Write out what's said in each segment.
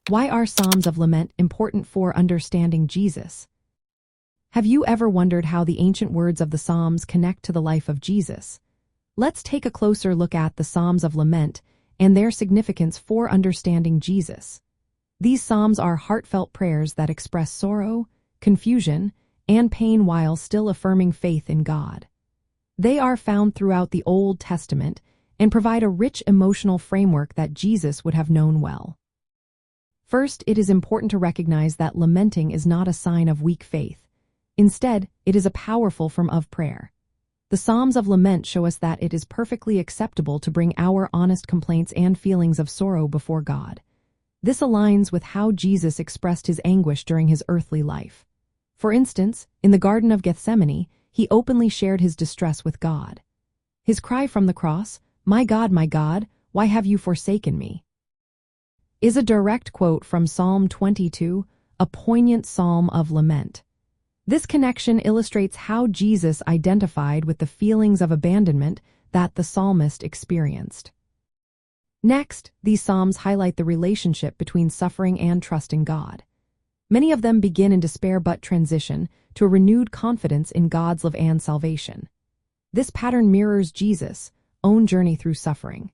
Why are Psalms of Lament important for understanding Jesus? Have you ever wondered how the ancient words of the Psalms connect to the life of Jesus? Let's take a closer look at the Psalms of Lament and their significance for understanding Jesus. These psalms are heartfelt prayers that express sorrow, confusion, and pain while still affirming faith in God. They are found throughout the Old Testament and provide a rich emotional framework that Jesus would have known well. First, it is important to recognize that lamenting is not a sign of weak faith. Instead, it is a powerful form of prayer. The Psalms of Lament show us that it is perfectly acceptable to bring our honest complaints and feelings of sorrow before God. This aligns with how Jesus expressed his anguish during his earthly life. For instance, in the Garden of Gethsemane, he openly shared his distress with God. His cry from the cross, my God, why have you forsaken me?" is a direct quote from Psalm 22, a poignant psalm of lament. This connection illustrates how Jesus identified with the feelings of abandonment that the psalmist experienced. Next, these psalms highlight the relationship between suffering and trust in God. Many of them begin in despair but transition to a renewed confidence in God's love and salvation. This pattern mirrors Jesus' own journey through suffering.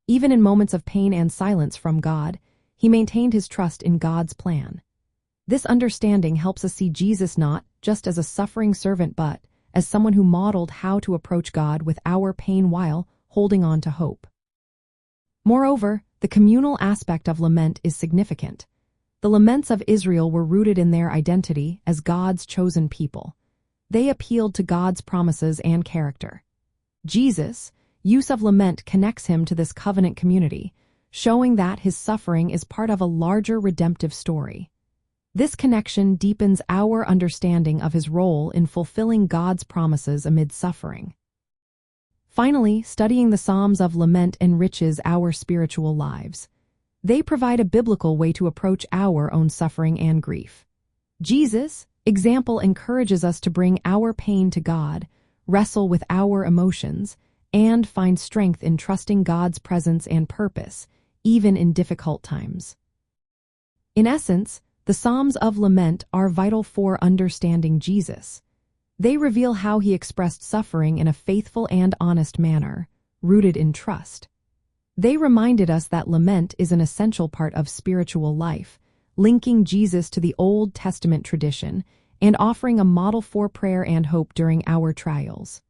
Even in moments of pain and silence from God, he maintained his trust in God's plan. This understanding helps us see Jesus not just as a suffering servant but as someone who modeled how to approach God with our pain while holding on to hope. Moreover, the communal aspect of lament is significant. The laments of Israel were rooted in their identity as God's chosen people. They appealed to God's promises and character. Jesus' use of lament connects him to this covenant community, showing that his suffering is part of a larger redemptive story. This connection deepens our understanding of his role in fulfilling God's promises amid suffering. Finally, studying the Psalms of Lament enriches our spiritual lives. They provide a biblical way to approach our own suffering and grief. Jesus' example encourages us to bring our pain to God, wrestle with our emotions, and find strength in trusting God's presence and purpose, even in difficult times. In essence, the Psalms of Lament are vital for understanding Jesus. They reveal how he expressed suffering in a faithful and honest manner, rooted in trust. They reminded us that lament is an essential part of spiritual life, linking Jesus to the Old Testament tradition and offering a model for prayer and hope during our trials.